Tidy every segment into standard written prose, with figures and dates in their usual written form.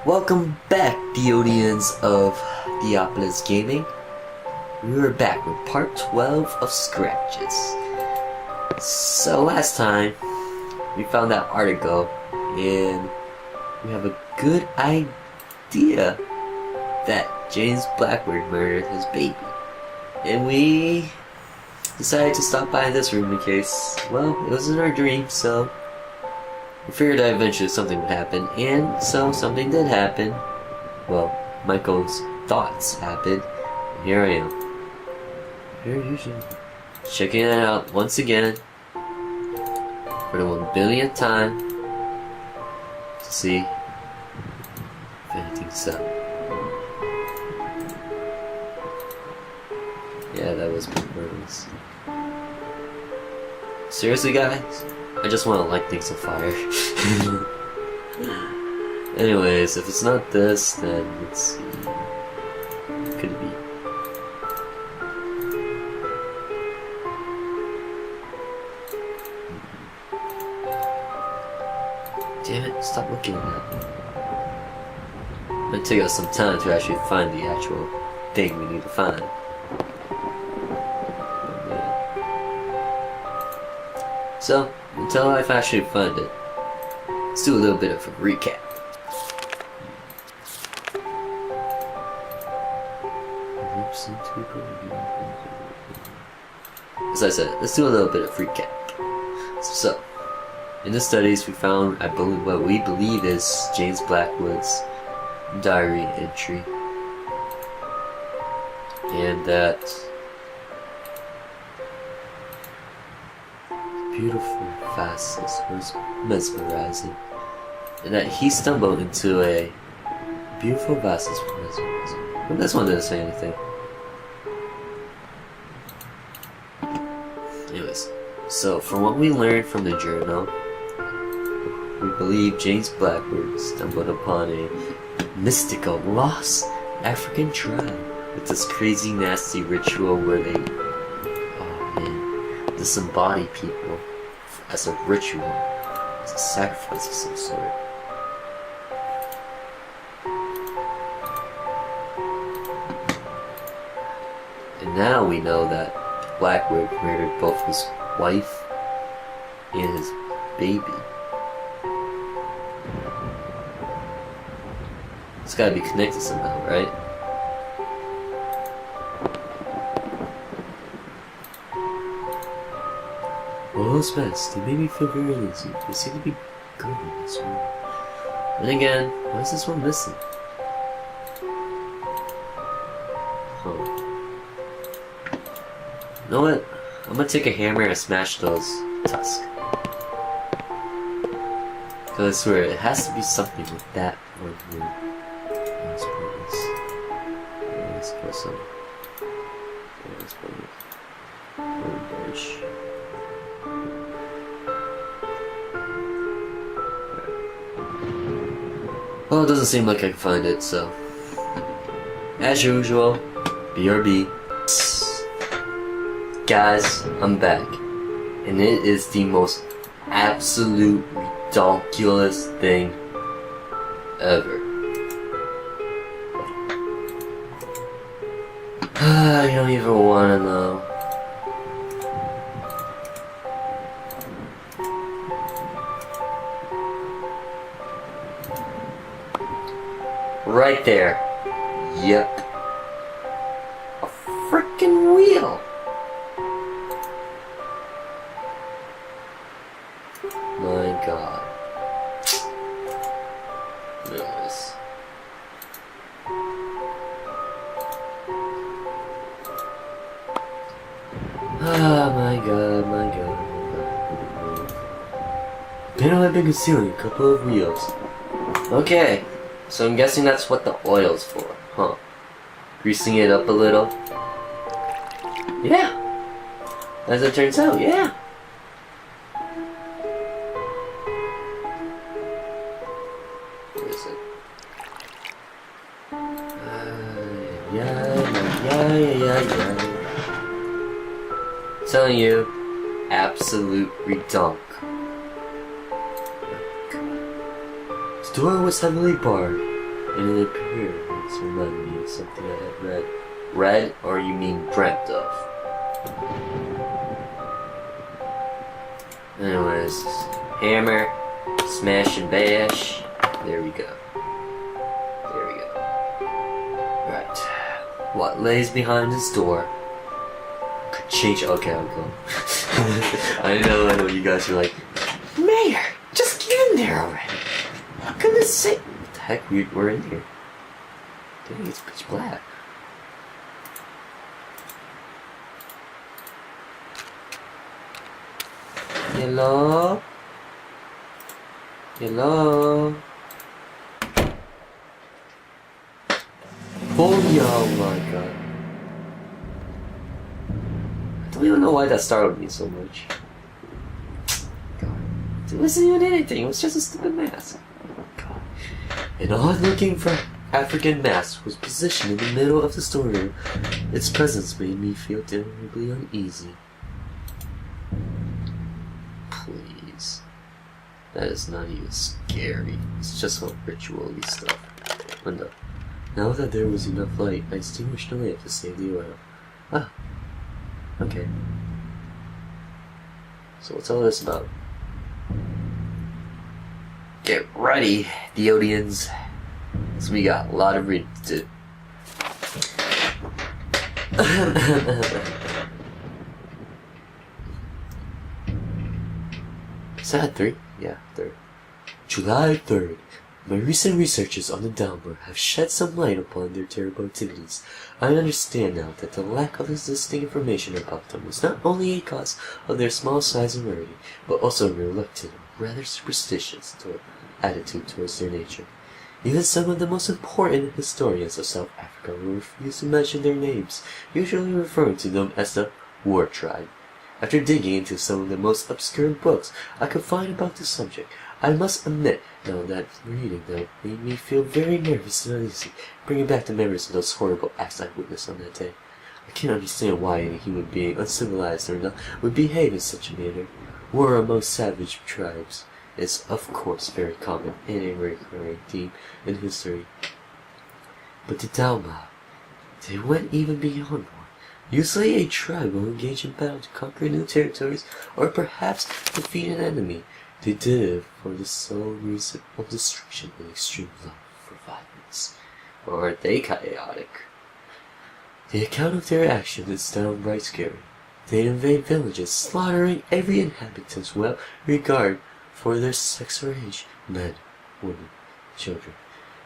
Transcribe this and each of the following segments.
Welcome back, TheOdians of TheOdie Gaming. We are back with part 12 of Scratches. So last time, we found that article, and we have a good idea that James Blackwood murdered his baby. And we decided to stop by this room in case, well, it was in our dream, so we figured that eventually something would happen, and so something did happen. Well, Michael's thoughts happened, and here I am. Here usually. Checking it out once again, for the 1 billionth time, to see if anything's up. Yeah, that was my purpose. Seriously, guys? I just want to light things on fire. Anyways, if it's not this, then let's see. What could it be? Damn it, stop looking at that. It's gonna take us some time to actually find the actual thing we need to find. So, until I actually find it, let's do a little bit of a recap. As I said, let's do a little bit of recap. So, in the studies we found, I believe, what we believe is James Blackwood's diary entry. And that beautiful fastness was mesmerizing, and that he stumbled into a beautiful vastness was mesmerizing. But this one didn't say anything. Anyways, so from what we learned from the journal, we believe James Blackwood stumbled upon a mystical lost African tribe with this crazy nasty ritual where they disembody people as a ritual, as a sacrifice of some sort. And now we know that Blackwood murdered both his wife and his baby. It's gotta be connected somehow, right? Well, those vets, they made me feel very uneasy. They seem to be good in this room. And again, why is this one missing? Huh. You know what? I'm gonna take a hammer and smash those tusks. Because I swear, it has to be something with that one room. Let's put this. Let's put some. Let's put this. Bush. Well, it doesn't seem like I can find it, so as usual, BRB. Guys, I'm back, and it is the most absolute ridiculous thing ever. I don't even want to know. Right there. Yep. A frickin' wheel. My god. Anyways. Ah, my god, my god, my god. Panel had been concealing a couple of wheels. Okay. So I'm guessing that's what the oil's for, huh? Greasing it up a little. Yeah! As it turns out, yeah! What is it? Yeah. Telling you, absolute redunk. The door was heavily barred, and it appearance reminded me of something I had read. Read, or you mean dreamt of? Anyways, hammer, smash and bash. There we go. There we go. Right. What lays behind this door could change. Okay, I'll go. I know you guys are like, Mayor, just get in there already. How can this say? What the heck? We're in here. Dang, it's pitch black. Hello? Hello? Oh my god. I don't even know why that startled me so much. God. It wasn't even anything, it was just a stupid mask. Oh god. An odd-looking African mask was positioned in the middle of the storeroom. Its presence made me feel terribly uneasy. Please. That is not even scary. It's just some ritual-y stuff. But no. Now that there was enough light, I extinguished the lamp to save the oil. Ah. Okay. So what's all this about? Get ready, TheOdians. So we got a lot of reading to do. Is that 3? Yeah, 3rd. July 3rd. My recent researches on the Downward have shed some light upon their terrible activities. I understand now that the lack of existing information about them was not only a cause of their small size and rarity, but also a reluctant, rather superstitious attitude towards their nature. Even some of the most important historians of South Africa will refuse to mention their names, usually referring to them as the War Tribe. After digging into some of the most obscure books I could find about this subject, I must admit now that reading them made me feel very nervous and uneasy, bringing back the memories of those horrible acts I witnessed on that day. I can't understand why any human being, uncivilized or not, would behave in such a manner. War among savage tribes is, of course, very common and a recurring theme in history. But the Dauma, they went even beyond war. Usually a tribe will engage in battle to conquer new territories or perhaps defeat an enemy. They did it for the sole reason of destruction and extreme love for violence. Or are they chaotic? The account of their action is downright scary. They invade villages, slaughtering every inhabitant without regard for their sex or age. Men, women, children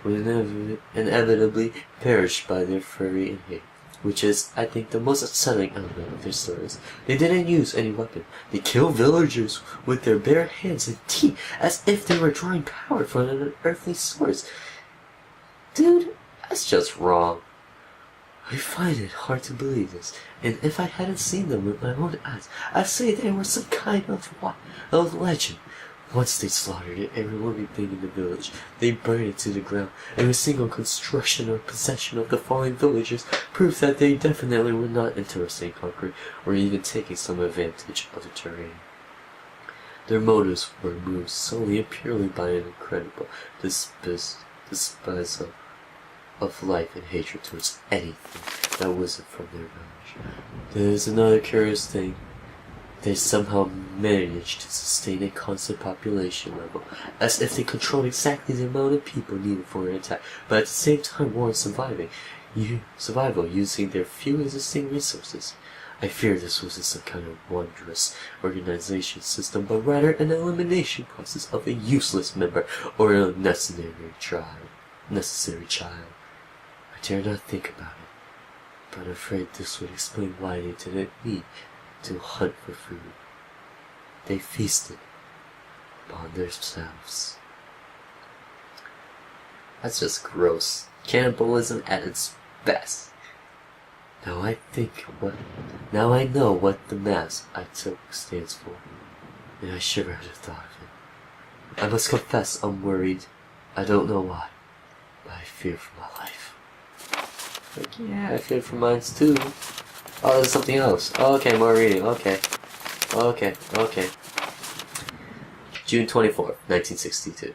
would inevitably perish by their fury and hate, which is, I think, the most unsettling element of their stories. They didn't use any weapon. They killed villagers with their bare hands and teeth, as if they were drawing power from an unearthly source. Dude, that's just wrong. I find it hard to believe this, and if I hadn't seen them with my own eyes, I'd say they were some kind of legend. Once they slaughtered every living thing in the village, they burned it to the ground, and a single construction or possession of the fallen villagers proved that they definitely were not interested in conquering or even taking some advantage of the terrain. Their motives were moved solely and purely by an incredible despisal of life and hatred towards anything that wasn't from their village. There is another curious thing. They somehow managed to sustain a constant population level, as if they controlled exactly the amount of people needed for an attack, but at the same time warned survival using their few existing resources. I fear this wasn't some kind of wondrous organization system, but rather an elimination process of a useless member or a necessary child. I dare not think about it, but I'm afraid this would explain why they didn't need to hunt for food. They feasted upon themselves. That's just gross. Cannibalism at its best. Now I know what the mask I took stands for, and I shiver at the thought of it. I must confess I'm worried. I don't know why, but I fear for my life. Like, yeah, I fear for mine too. Oh, there's something else. Oh, okay, more reading. Okay. June 24th, 1962.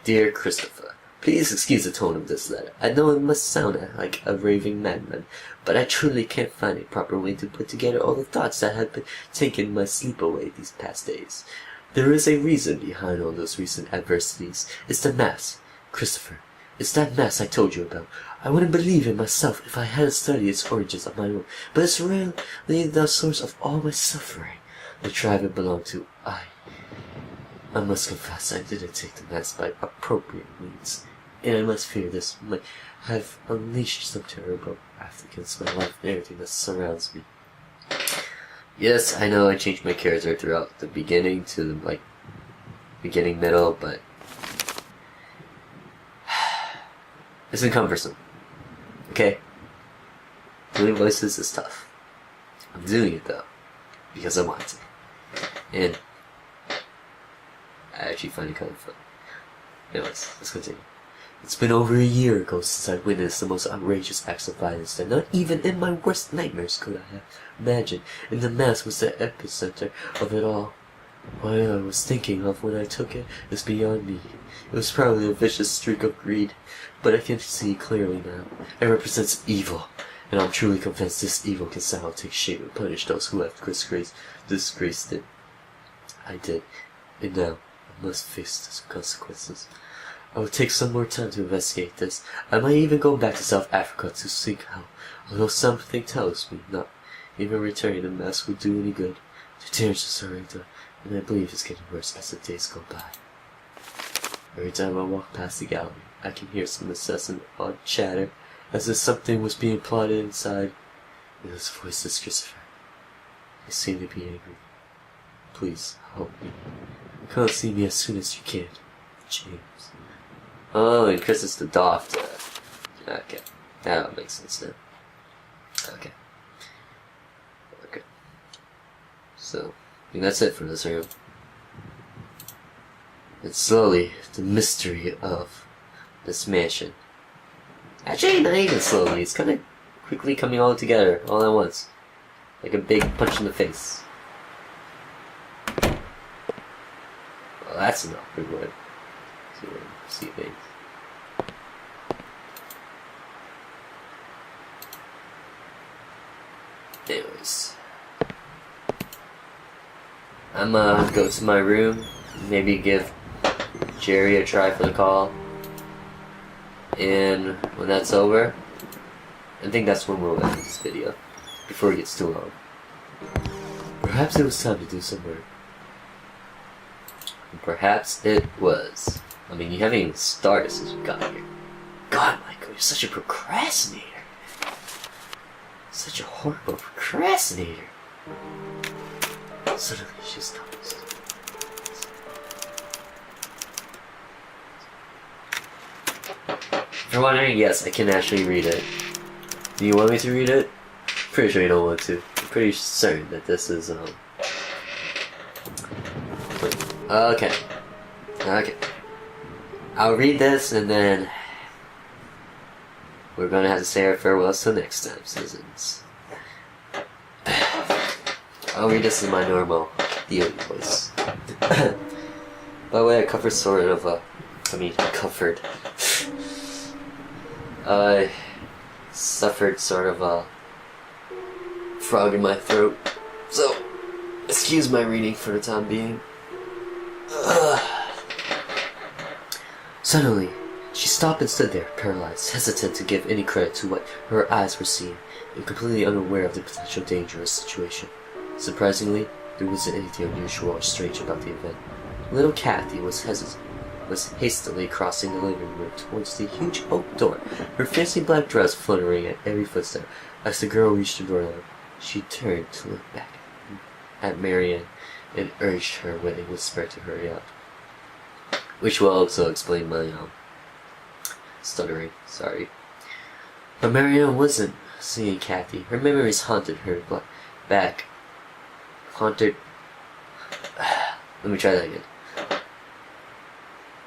Dear Christopher, Please excuse the tone of this letter. I know it must sound like a raving madman, but I truly can't find a proper way to put together all the thoughts that have been taking my sleep away these past days. There is a reason behind all those recent adversities. It's the mass, Christopher. It's that mass I told you about. I wouldn't believe in myself if I hadn't studied its origins on my own, but it's really the source of all my suffering. The tribe it belonged to, I must confess I didn't take the mass by appropriate means, and I must fear this might have unleashed some terrible aftergifts to my life and everything that surrounds me. Yes, I know I changed my character throughout the beginning to the, beginning, middle, but it's been cumbersome. Okay? Doing voices is tough. I'm doing it though, because I want to. And I actually find it kind of fun. Anyways, let's continue. It's been over a year ago since I witnessed the most outrageous acts of violence that not even in my worst nightmares could I have imagined, and the mass was the epicenter of it all. What I was thinking of when I took it is beyond me. It was probably a vicious streak of greed, but I can see clearly now. It represents evil, and I'm truly convinced this evil can somehow take shape and punish those who have disgraced it. I did, and now I must face the consequences. I will take some more time to investigate this. I might even go back to South Africa to seek help, although something tells me not even returning the mask would do any good. The dangers are done, and I believe it's getting worse as the days go by. Every time I walk past the gallery, I can hear some incessant odd chatter, as if something was being plotted inside. And those voices, Christopher, they seem to be angry. Please, help me. Come see me as soon as you can. James. Oh, and Chris is the doctor. Okay. That makes sense now. Okay. So, I think that's it for this room. And slowly, the mystery of this mansion. Actually, not even slowly. It's kind of quickly coming all together, all at once. Like a big punch in the face. Well, that's an awkward one. See things. Anyways. I'm gonna go to my room, maybe give Jerry a try for the call, and when that's over, I think that's when we'll end this video, before it gets too long. Perhaps it was time to do some work. And perhaps it was. I mean, you haven't even started since we got here. God, Michael, you're such a procrastinator. Such a horrible procrastinator. Suddenly she stops. If you're wondering, yes, I can actually read it. Do you want me to read it? Pretty sure you don't want to. I'm pretty certain that this is, Okay. Okay. I'll read this and then we're gonna have to say our farewells till next time, citizens. I'll read this in my normal TheOdie voice. By the way, I covered sort of covered. I suffered sort of a frog in my throat, so excuse my reading for the time being. Suddenly, she stopped and stood there, paralyzed, hesitant to give any credit to what her eyes were seeing, and completely unaware of the potential dangerous situation. Surprisingly, there wasn't anything unusual or strange about the event. Little Kathy was hastily crossing the living room towards the huge oak door, her fancy black dress fluttering at every footstep. As the girl reached the door, she turned to look back at Marianne and urged her with a whisper to hurry up. Which will also explain my stuttering, sorry. But Marianne wasn't seeing Kathy. Her memories haunted her back. Let me try that again.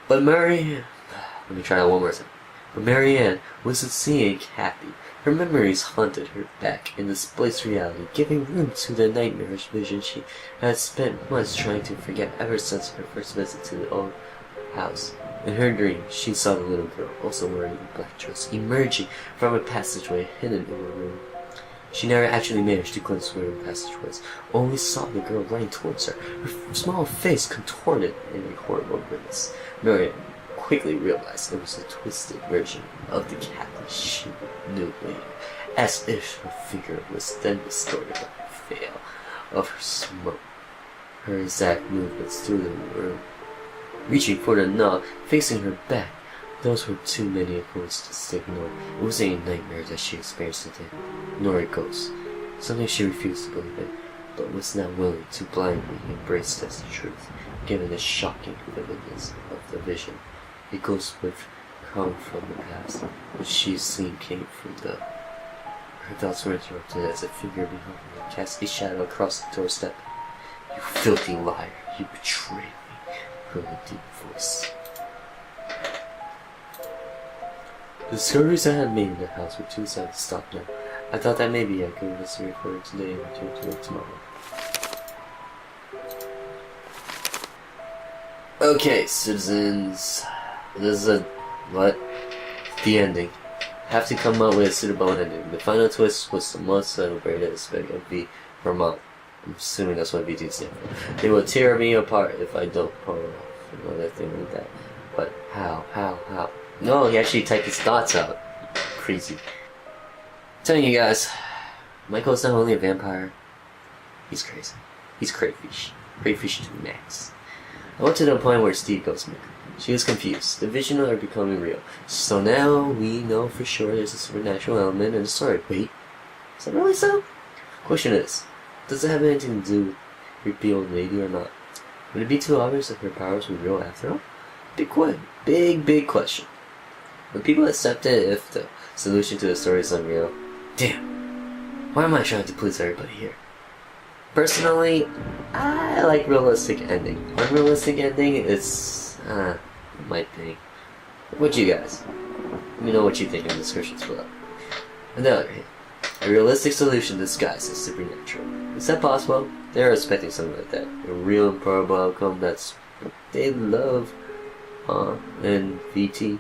Let me try that one more time. But Marianne wasn't seeing Kathy. Her memories haunted her back in displaced reality, giving room to the nightmarish vision she had spent months trying to forget ever since her first visit to the old house. In her dream, she saw the little girl, also wearing a black dress, emerging from a passageway hidden in a room. She never actually managed to glimpse where the passageway was, only saw the girl running towards her, her small face contorted in a horrible grimace. Miriam quickly realized it was a twisted version of the Kathy she knew later, as if her figure was then distorted by the veil of her smoke. Her exact movements through the room, reaching for the knob, facing her back, those were too many coincidences to ignore. It wasn't a nightmare that she experienced today, nor a ghost. Something she refused to believe in, but was not willing to blindly embrace as the truth, given the shocking vividness of the vision. A ghost would come from the past, which she assumed came from the... Her thoughts were interrupted as a figure behind her cast a shadow across the doorstep. "You filthy liar, you betrayed me," heard a deep voice. The discoveries I had made in the house were too sad to stop now. I thought that maybe I could investigate for it today and return to it tomorrow. Okay, citizens. This is what? The ending. Have to come up with a suitable ending. The final twist was the most celebrated aspect of V for Mom. I'm assuming that's what VT stands for. They will tear me apart if I don't pull it off. Another thing like that. But how? No, he actually typed his thoughts out. Crazy. I'm telling you guys, Michael's not only a vampire, he's crazy. He's crayfish. Crayfish to the max. I went to the point where Steve goes mad. She was confused. The visions are becoming real. So now we know for sure there's a supernatural element in the story. Wait, is that really so? Question is, does it have anything to do with creepy old lady or not? Would it be too obvious if her powers were real after all? Big question. Would people accept it if the solution to the story is unreal? Damn. Why am I trying to please everybody here? Personally, I like realistic ending. Unrealistic ending is my thing. What you guys? Let me know what you think in the descriptions below. On the other hand, a realistic solution disguised as supernatural. Is that possible? They're expecting something like that. A real and probable outcome that's what they love. And VT,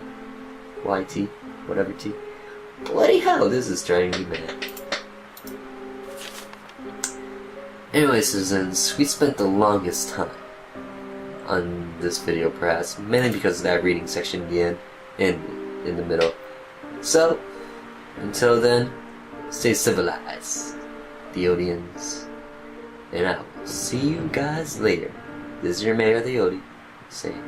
YT, whatever T. Bloody hell, this is driving me mad. Anyway, citizens, we spent the longest time on this video, perhaps, mainly because of that reading section at the end and in the middle. So, until then, stay civilized, TheOdians, and I will see you guys later. This is your mayor, TheOdie, saying